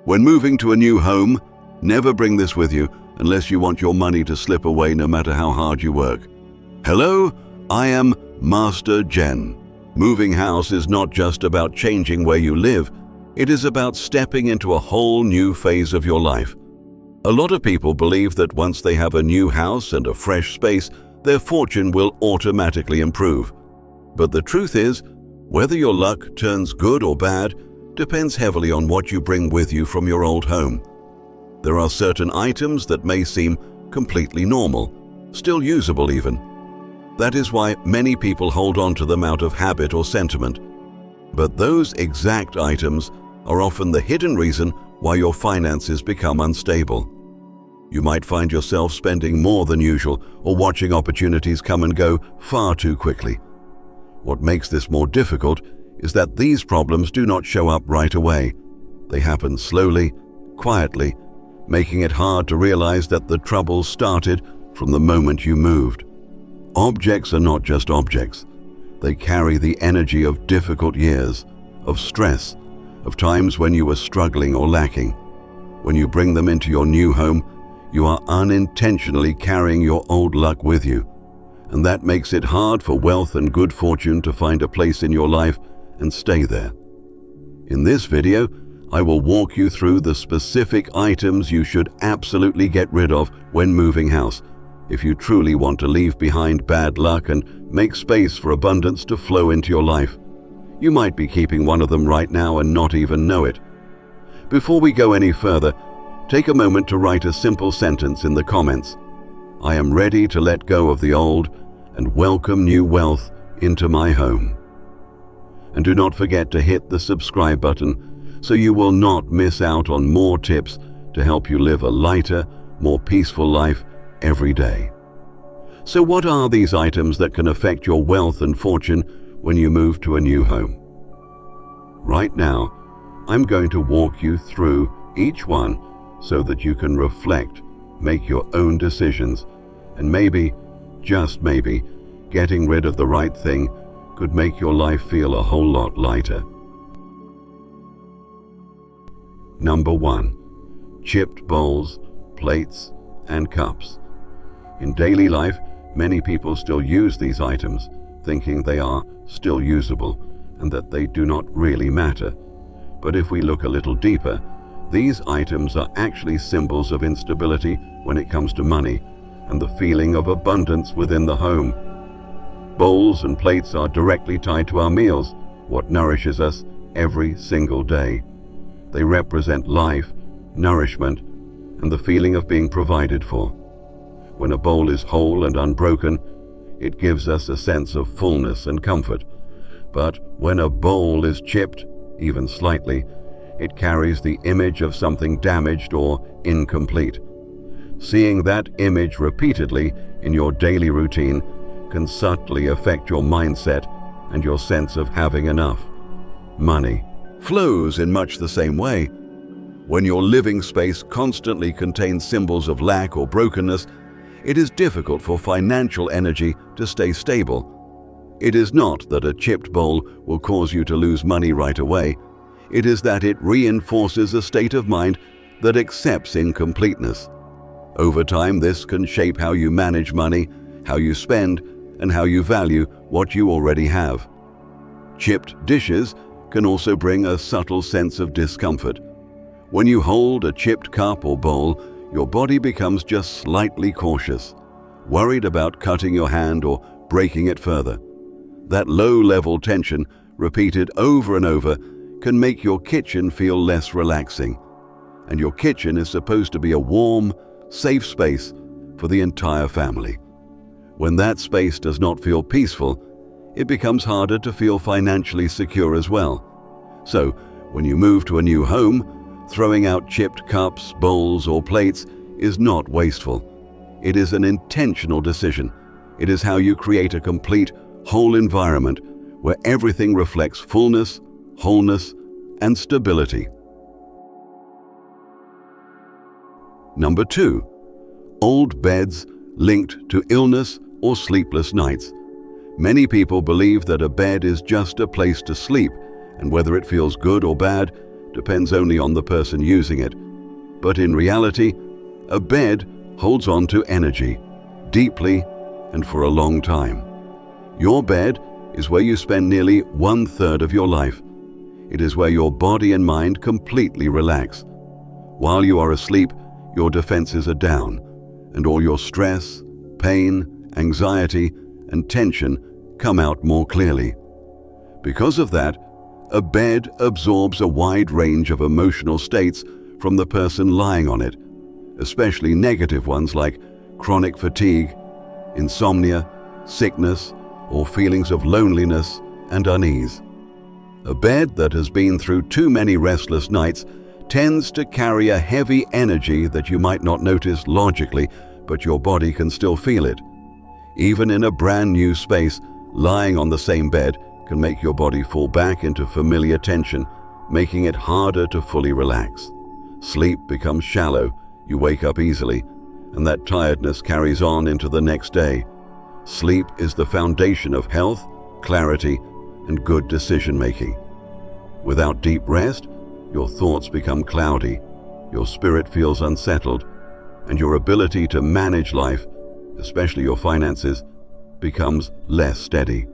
When moving to a new home, never bring this with you unless you want your money to slip away no matter how hard you work. Hello, I am Master Zhen. Moving house is not just about changing where you live, it is about stepping into a whole new phase of your life. A lot of people believe that once they have a new house and a fresh space, their fortune will automatically improve. But the truth is, whether your luck turns good or bad depends heavily on what you bring with you from your old home. There are certain items that may seem completely normal, still usable even. That is why many people hold on to them out of habit or sentiment. But those exact items are often the hidden reason why your finances become unstable. You might find yourself spending more than usual or watching opportunities come and go far too quickly. What makes this more difficult is that these problems do not show up right away. They happen slowly, quietly, making it hard to realize that the trouble started from the moment you moved. Objects are not just objects. They carry the energy of difficult years, of stress, of times when you were struggling or lacking. When you bring them into your new home, you are unintentionally carrying your old luck with you, and that makes it hard for wealth and good fortune to find a place in your life and stay there. In this video, I will walk you through the specific items you should absolutely get rid of when moving house, if you truly want to leave behind bad luck and make space for abundance to flow into your life. You might be keeping one of them right now and not even know it. Before we go any further, take a moment to write a simple sentence in the comments. I am ready to let go of the old and welcome new wealth into my home. And do not forget to hit the subscribe button so you will not miss out on more tips to help you live a lighter, more peaceful life every day. So what are these items that can affect your wealth and fortune when you move to a new home? Right now, I'm going to walk you through each one so that you can reflect, make your own decisions, and maybe, just maybe, getting rid of the right thing could make your life feel a whole lot lighter. Number 1. Chipped bowls, plates, and cups. In daily life, many people still use these items, thinking they are still usable and that they do not really matter. But if we look a little deeper, these items are actually symbols of instability when it comes to money and the feeling of abundance within the home. Bowls and plates are directly tied to our meals, what nourishes us every single day. They represent life, nourishment, and the feeling of being provided for. When a bowl is whole and unbroken, it gives us a sense of fullness and comfort. But when a bowl is chipped, even slightly, it carries the image of something damaged or incomplete. Seeing that image repeatedly in your daily routine can subtly affect your mindset and your sense of having enough. Money flows in much the same way. When your living space constantly contains symbols of lack or brokenness, it is difficult for financial energy to stay stable. It is not that a chipped bowl will cause you to lose money right away. It is that it reinforces a state of mind that accepts incompleteness. Over time, this can shape how you manage money, how you spend, and how you value what you already have. Chipped dishes can also bring a subtle sense of discomfort. When you hold a chipped cup or bowl, your body becomes just slightly cautious, worried about cutting your hand or breaking it further. That low-level tension, repeated over and over, can make your kitchen feel less relaxing. And your kitchen is supposed to be a warm, safe space for the entire family. When that space does not feel peaceful, it becomes harder to feel financially secure as well. So, when you move to a new home, throwing out chipped cups, bowls, or plates is not wasteful. It is an intentional decision. It is how you create a complete, whole environment where everything reflects fullness, wholeness, and stability. Number 2. Old beds linked to illness or sleepless nights. Many people believe that a bed is just a place to sleep, and whether it feels good or bad depends only on the person using it. But in reality, a bed holds on to energy, deeply and for a long time. Your bed is where you spend nearly 1/3 of your life. It is where your body and mind completely relax. While you are asleep, your defenses are down, and all your stress, pain, anxiety, and tension come out more clearly. Because of that, a bed absorbs a wide range of emotional states from the person lying on it, especially negative ones like chronic fatigue, insomnia, sickness, or feelings of loneliness and unease. A bed that has been through too many restless nights tends to carry a heavy energy that you might not notice logically, but your body can still feel it. Even in a brand new space, lying on the same bed can make your body fall back into familiar tension, making it harder to fully relax. Sleep becomes shallow, you wake up easily, and that tiredness carries on into the next day. Sleep is the foundation of health, clarity, and good decision-making. Without deep rest, your thoughts become cloudy, your spirit feels unsettled, and your ability to manage life, especially your finances, becomes less steady.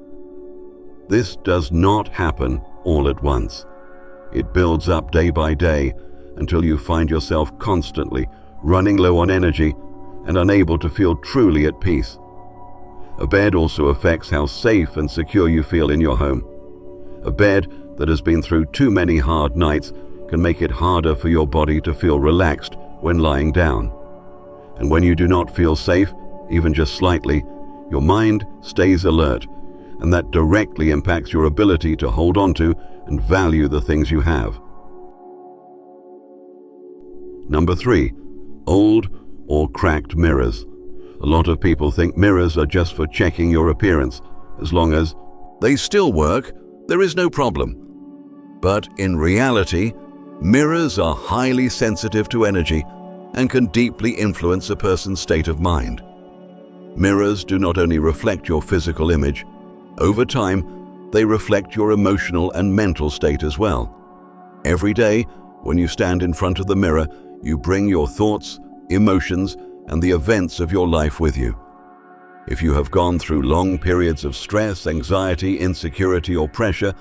This does not happen all at once. It builds up day by day until you find yourself constantly running low on energy and unable to feel truly at peace. A bed also affects how safe and secure you feel in your home. A bed that has been through too many hard nights can make it harder for your body to feel relaxed when lying down. And when you do not feel safe, even just slightly, your mind stays alert, and that directly impacts your ability to hold on to and value the things you have. Number 3, old or cracked mirrors. A lot of people think mirrors are just for checking your appearance. As long as they still work, there is no problem. But in reality, mirrors are highly sensitive to energy and can deeply influence a person's state of mind. Mirrors do not only reflect your physical image. Over time, they reflect your emotional and mental state as well. Every day, when you stand in front of the mirror, you bring your thoughts, emotions, and the events of your life with you. If you have gone through long periods of stress, anxiety, insecurity, or pressure,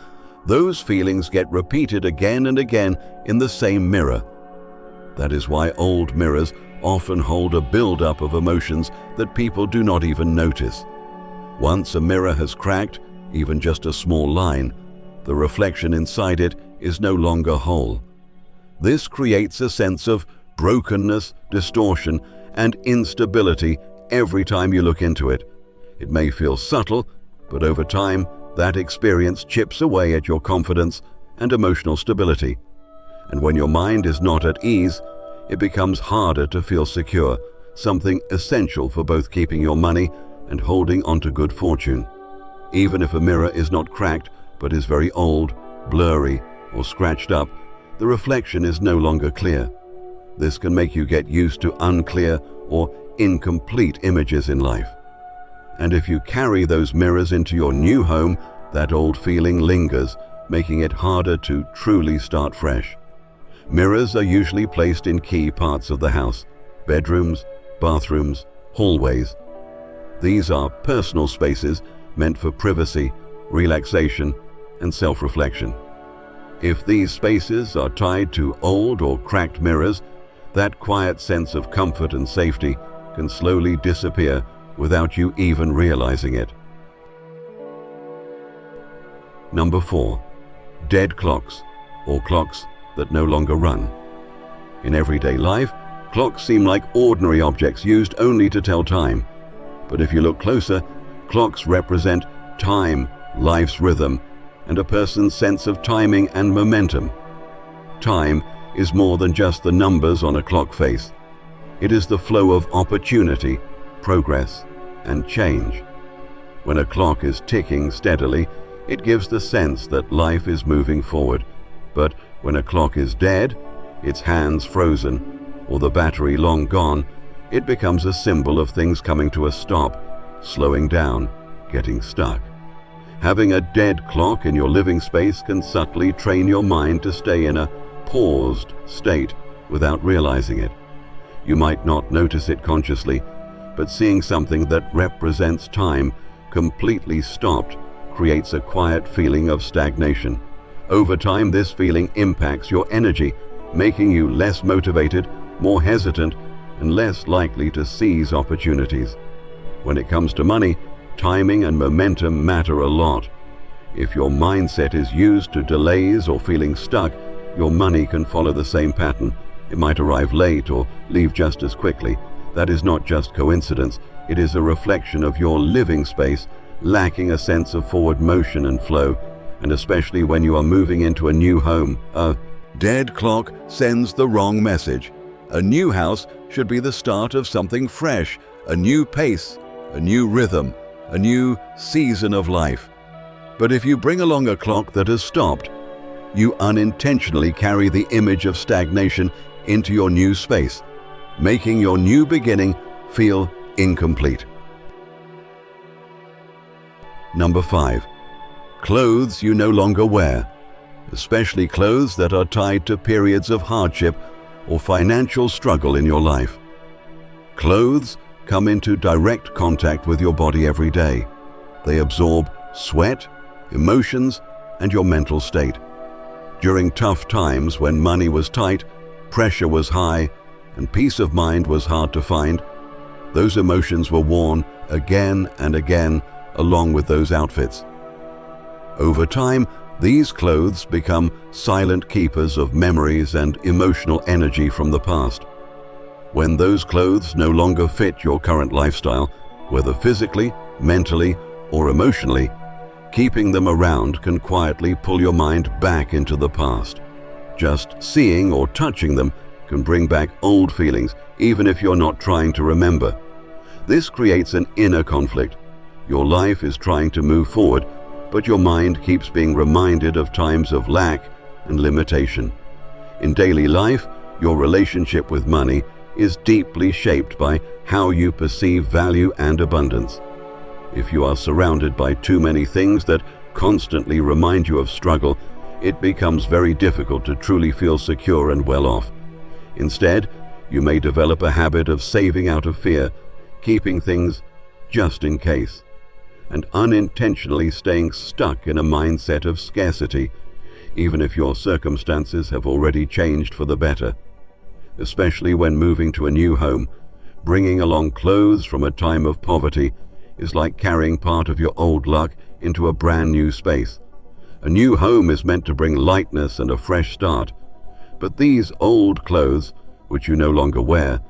those feelings get repeated again and again in the same mirror. That is why old mirrors often hold a build-up of emotions that people do not even notice. Once a mirror has cracked, even just a small line, the reflection inside it is no longer whole. This creates a sense of brokenness, distortion, and instability every time you look into it. It may feel subtle, but over time, that experience chips away at your confidence and emotional stability. And when your mind is not at ease, it becomes harder to feel secure, something essential for both keeping your money and holding onto good fortune. Even if a mirror is not cracked but is very old, blurry, or scratched up, the reflection is no longer clear. This can make you get used to unclear or incomplete images in life. And if you carry those mirrors into your new home, that old feeling lingers, making it harder to truly start fresh. Mirrors are usually placed in key parts of the house: bedrooms, bathrooms, hallways. These are personal spaces meant for privacy, relaxation, and self-reflection. If these spaces are tied to old or cracked mirrors, that quiet sense of comfort and safety can slowly disappear without you even realizing it. Number 4, dead clocks, or clocks that no longer run. In everyday life, clocks seem like ordinary objects used only to tell time. But if you look closer, clocks represent time, life's rhythm, and a person's sense of timing and momentum. Time is more than just the numbers on a clock face. It is the flow of opportunity, progress, and change. When a clock is ticking steadily, it gives the sense that life is moving forward. But when a clock is dead, its hands frozen, or the battery long gone, it becomes a symbol of things coming to a stop, slowing down, getting stuck. Having a dead clock in your living space can subtly train your mind to stay in a paused state without realizing it. You might not notice it consciously, but seeing something that represents time completely stopped creates a quiet feeling of stagnation. Over time, this feeling impacts your energy, making you less motivated, more hesitant, and less likely to seize opportunities. When it comes to money, timing and momentum matter a lot. If your mindset is used to delays or feeling stuck, your money can follow the same pattern. It might arrive late or leave just as quickly. That is not just coincidence. It is a reflection of your living space lacking a sense of forward motion and flow, and especially when you are moving into a new home. A dead clock sends the wrong message. A new house should be the start of something fresh, a new pace, a new rhythm, a new season of life. But if you bring along a clock that has stopped, you unintentionally carry the image of stagnation into your new space, making your new beginning feel incomplete. Number 5. Clothes you no longer wear, especially clothes that are tied to periods of hardship or financial struggle in your life. Clothes come into direct contact with your body every day. They absorb sweat, emotions, and your mental state. During tough times when money was tight, pressure was high, and peace of mind was hard to find, those emotions were worn again and again along with those outfits. Over time, these clothes become silent keepers of memories and emotional energy from the past. When those clothes no longer fit your current lifestyle, whether physically, mentally, or emotionally, keeping them around can quietly pull your mind back into the past. Just seeing or touching them can bring back old feelings, even if you're not trying to remember. This creates an inner conflict. Your life is trying to move forward, but your mind keeps being reminded of times of lack and limitation. In daily life, your relationship with money is deeply shaped by how you perceive value and abundance. If you are surrounded by too many things that constantly remind you of struggle, it becomes very difficult to truly feel secure and well off. Instead, you may develop a habit of saving out of fear, keeping things just in case, and unintentionally staying stuck in a mindset of scarcity, even if your circumstances have already changed for the better. Especially when moving to a new home, bringing along clothes from a time of poverty is like carrying part of your old luck into a brand new space. A new home is meant to bring lightness and a fresh start, but these old clothes, which you no longer wear,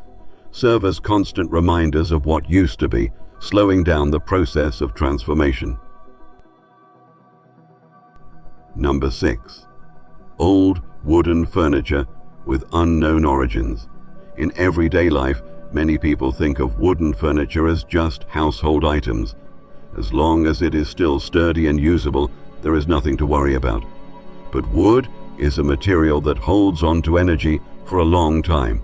serve as constant reminders of what used to be, slowing down the process of transformation. Number 6. Old wooden furniture with unknown origins. In everyday life, many people think of wooden furniture as just household items. As long as it is still sturdy and usable, there is nothing to worry about. But wood is a material that holds on to energy for a long time.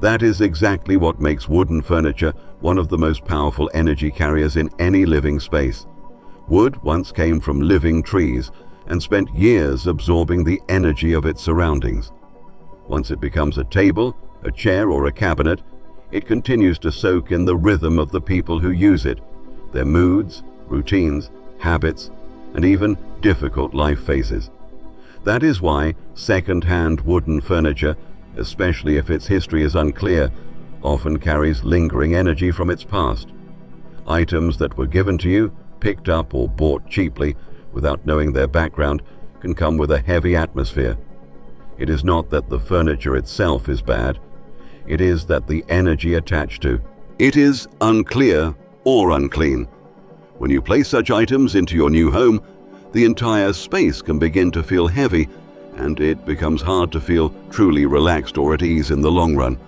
That is exactly what makes wooden furniture one of the most powerful energy carriers in any living space. Wood once came from living trees and spent years absorbing the energy of its surroundings. Once it becomes a table, a chair, or a cabinet, it continues to soak in the rhythm of the people who use it, their moods, routines, habits, and even difficult life phases. That is why second-hand wooden furniture, especially if its history is unclear, often carries lingering energy from its past. Items that were given to you, picked up, or bought cheaply without knowing their background can come with a heavy atmosphere. It is not that the furniture itself is bad. It is that the energy attached to it is unclear or unclean. When you place such items into your new home, the entire space can begin to feel heavy, and it becomes hard to feel truly relaxed or at ease in the long run.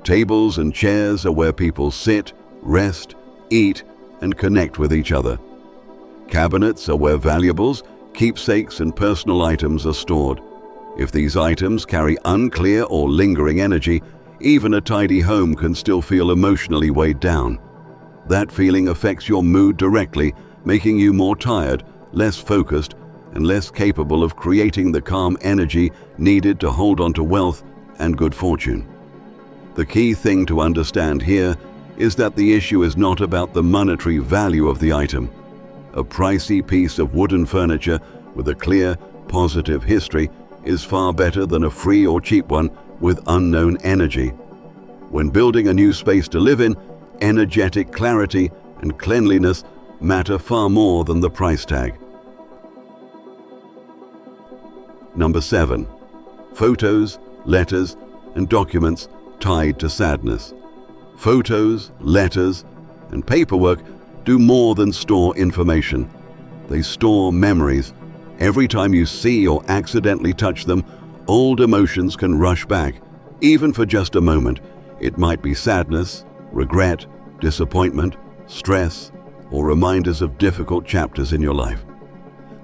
Tables and chairs are where people sit, rest, eat, and connect with each other. Cabinets are where valuables, keepsakes, and personal items are stored. If these items carry unclear or lingering energy, even a tidy home can still feel emotionally weighed down. That feeling affects your mood directly, making you more tired, less focused, and less capable of creating the calm energy needed to hold on to wealth and good fortune. The key thing to understand here is that the issue is not about the monetary value of the item. A pricey piece of wooden furniture with a clear, positive history is far better than a free or cheap one with unknown energy. When building a new space to live in, energetic clarity and cleanliness matter far more than the price tag. Number 7. Photos, letters, and documents tied to sadness. Photos, letters, and paperwork do more than store information. They store memories. Every time you see or accidentally touch them, old emotions can rush back, even for just a moment. It might be sadness, regret, disappointment, stress, or reminders of difficult chapters in your life.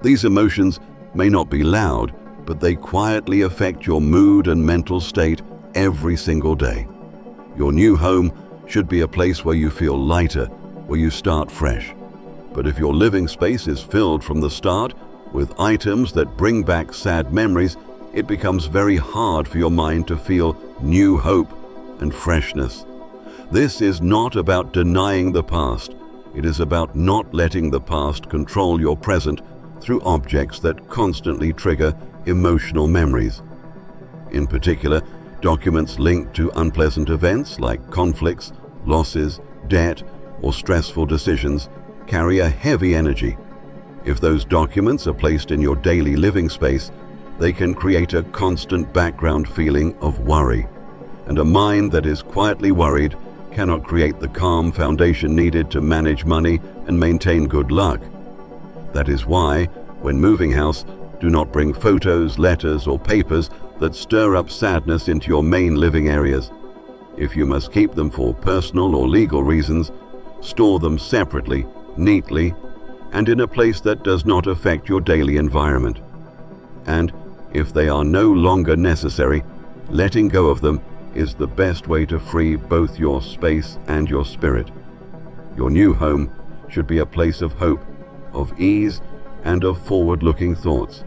These emotions may not be loud, but they quietly affect your mood and mental state every single day. Your new home should be a place where you feel lighter, where you start fresh. But if your living space is filled from the start with items that bring back sad memories, it becomes very hard for your mind to feel new hope and freshness. This is not about denying the past. It is about not letting the past control your present through objects that constantly trigger emotional memories. In particular, documents linked to unpleasant events like conflicts, losses, debt, or stressful decisions carry a heavy energy. If those documents are placed in your daily living space, they can create a constant background feeling of worry. And a mind that is quietly worried cannot create the calm foundation needed to manage money and maintain good luck. That is why, when moving house, do not bring photos, letters, or papers that stir up sadness into your main living areas. If you must keep them for personal or legal reasons, store them separately, neatly, and in a place that does not affect your daily environment. And if they are no longer necessary, letting go of them is the best way to free both your space and your spirit. Your new home should be a place of hope, of ease, and of forward-looking thoughts.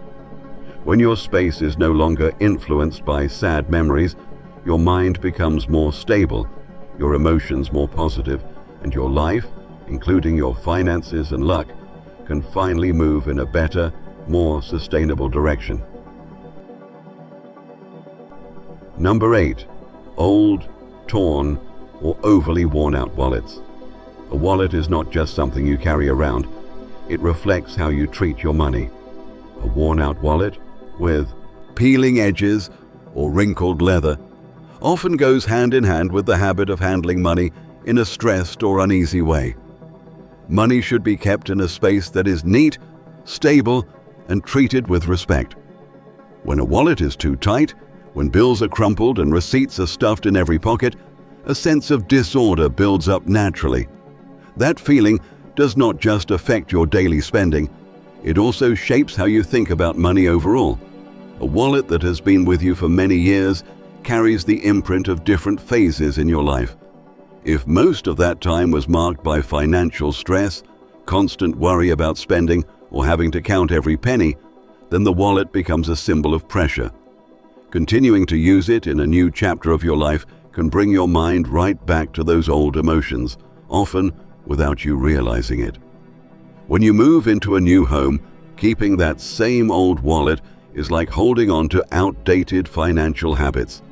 When your space is no longer influenced by sad memories, your mind becomes more stable, your emotions more positive, and your life, including your finances and luck, can finally move in a better, more sustainable direction. Number 8. Old, torn, or overly worn-out wallets. A wallet is not just something you carry around. It reflects how you treat your money. A worn-out wallet with peeling edges or wrinkled leather often goes hand in hand with the habit of handling money in a stressed or uneasy way. Money should be kept in a space that is neat, stable, and treated with respect. When a wallet is too tight, when bills are crumpled and receipts are stuffed in every pocket, a sense of disorder builds up naturally. That feeling does not just affect your daily spending, it also shapes how you think about money overall. A wallet that has been with you for many years carries the imprint of different phases in your life. If most of that time was marked by financial stress, constant worry about spending, or having to count every penny, then the wallet becomes a symbol of pressure. Continuing to use it in a new chapter of your life can bring your mind right back to those old emotions, often without you realizing it. When you move into a new home, keeping that same old wallet is like holding on to outdated financial habits.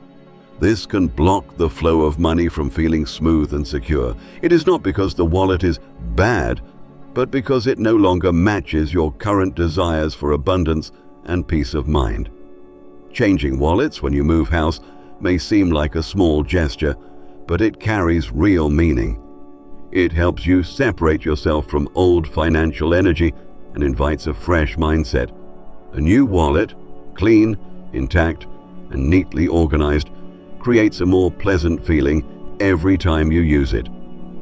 This can block the flow of money from feeling smooth and secure. It is not because the wallet is bad, but because it no longer matches your current desires for abundance and peace of mind. Changing wallets when you move house may seem like a small gesture, but it carries real meaning. It helps you separate yourself from old financial energy and invites a fresh mindset. A new wallet, clean, intact, and neatly organized, creates a more pleasant feeling every time you use it.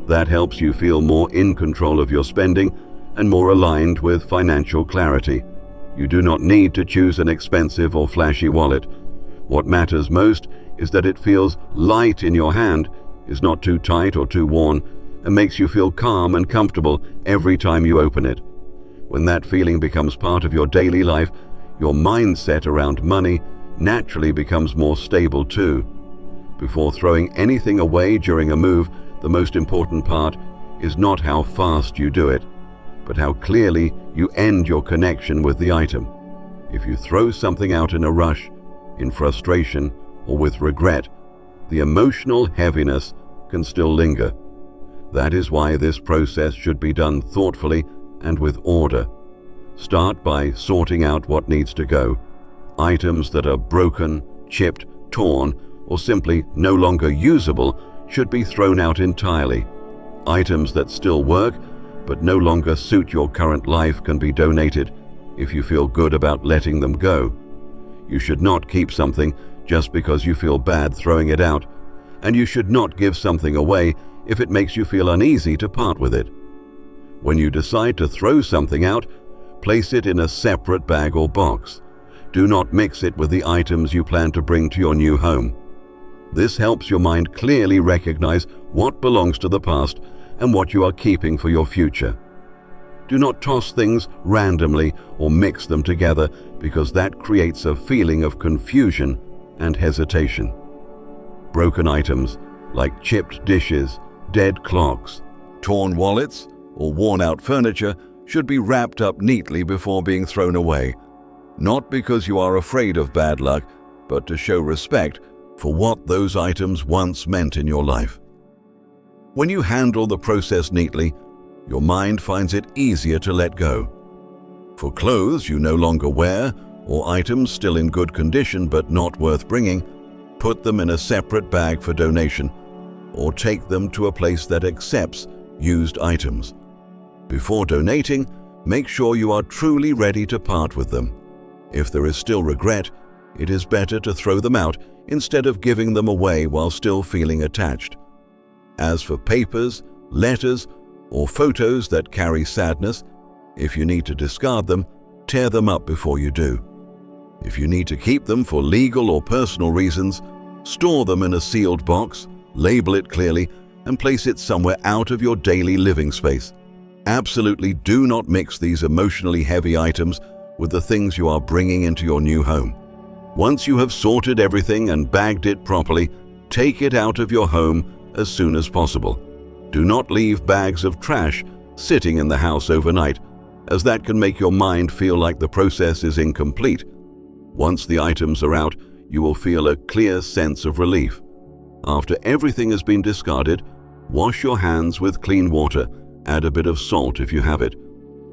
That helps you feel more in control of your spending and more aligned with financial clarity. You do not need to choose an expensive or flashy wallet. What matters most is that it feels light in your hand, is not too tight or too worn, and makes you feel calm and comfortable every time you open it. When that feeling becomes part of your daily life, your mindset around money naturally becomes more stable too. Before throwing anything away during a move, the most important part is not how fast you do it, but how clearly you end your connection with the item. If you throw something out in a rush, in frustration, or with regret, the emotional heaviness can still linger. That is why this process should be done thoughtfully and with order. Start by sorting out what needs to go. Items that are broken, chipped, torn, or simply no longer usable should be thrown out entirely. Items that still work but no longer suit your current life can be donated if you feel good about letting them go. You should not keep something just because you feel bad throwing it out, and you should not give something away if it makes you feel uneasy to part with it. When you decide to throw something out, place it in a separate bag or box. Do not mix it with the items you plan to bring to your new home. This helps your mind clearly recognize what belongs to the past and what you are keeping for your future. Do not toss things randomly or mix them together, because that creates a feeling of confusion and hesitation. Broken items like chipped dishes, dead clocks, torn wallets, or worn-out furniture should be wrapped up neatly before being thrown away, not because you are afraid of bad luck, but to show respect for what those items once meant in your life. When you handle the process neatly, your mind finds it easier to let go. For clothes you no longer wear, or items still in good condition but not worth bringing, put them in a separate bag for donation, or take them to a place that accepts used items. Before donating, make sure you are truly ready to part with them. If there is still regret, it is better to throw them out instead of giving them away while still feeling attached. As for papers, letters, or photos that carry sadness, if you need to discard them, tear them up before you do. If you need to keep them for legal or personal reasons, store them in a sealed box, label it clearly, and place it somewhere out of your daily living space. Absolutely do not mix these emotionally heavy items with the things you are bringing into your new home. Once you have sorted everything and bagged it properly, take it out of your home as soon as possible. Do not leave bags of trash sitting in the house overnight, as that can make your mind feel like the process is incomplete. Once the items are out, you will feel a clear sense of relief. After everything has been discarded, wash your hands with clean water. Add a bit of salt if you have it.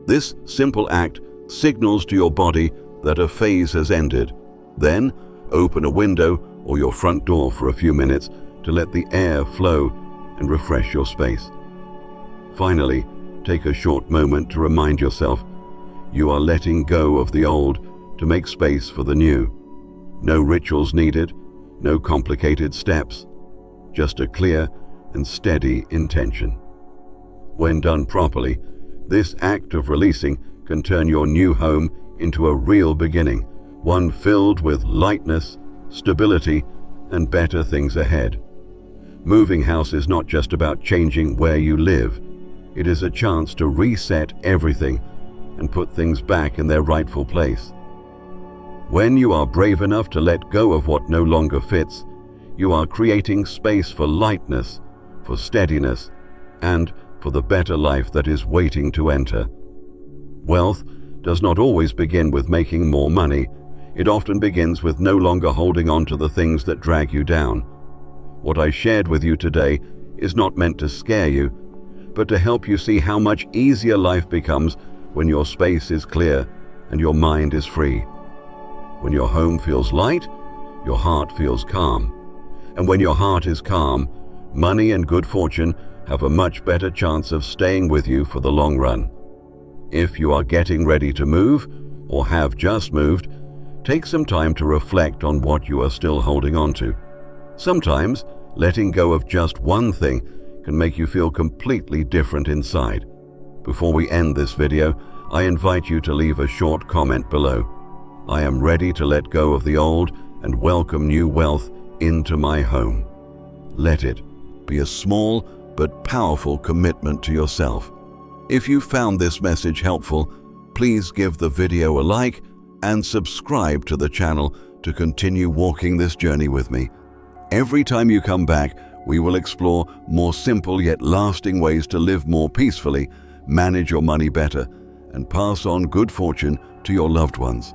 This simple act signals to your body that a phase has ended. Then, open a window or your front door for a few minutes to let the air flow and refresh your space. Finally, take a short moment to remind yourself you are letting go of the old to make space for the new. No rituals needed, no complicated steps, just a clear and steady intention. When done properly, this act of releasing can turn your new home into a real beginning, one filled with lightness, stability, and better things ahead. Moving house is not just about changing where you live. It is a chance to reset everything and put things back in their rightful place. When you are brave enough to let go of what no longer fits, you are creating space for lightness, for steadiness, and for the better life that is waiting to enter. Wealth does not always begin with making more money. It often begins with no longer holding on to the things that drag you down. What I shared with you today is not meant to scare you, but to help you see how much easier life becomes when your space is clear and your mind is free. When your home feels light, your heart feels calm. And when your heart is calm, money and good fortune have a much better chance of staying with you for the long run. If you are getting ready to move, or have just moved, take some time to reflect on what you are still holding on to. Sometimes, letting go of just one thing can make you feel completely different inside. Before we end this video, I invite you to leave a short comment below. I am ready to let go of the old and welcome new wealth into my home. Let it be a small but powerful commitment to yourself. If you found this message helpful, Please give the video a like and subscribe to the channel to continue walking this journey with me. Every time you come back, we will explore more simple yet lasting ways to live more peacefully, manage your money better, and pass on good fortune to your loved ones.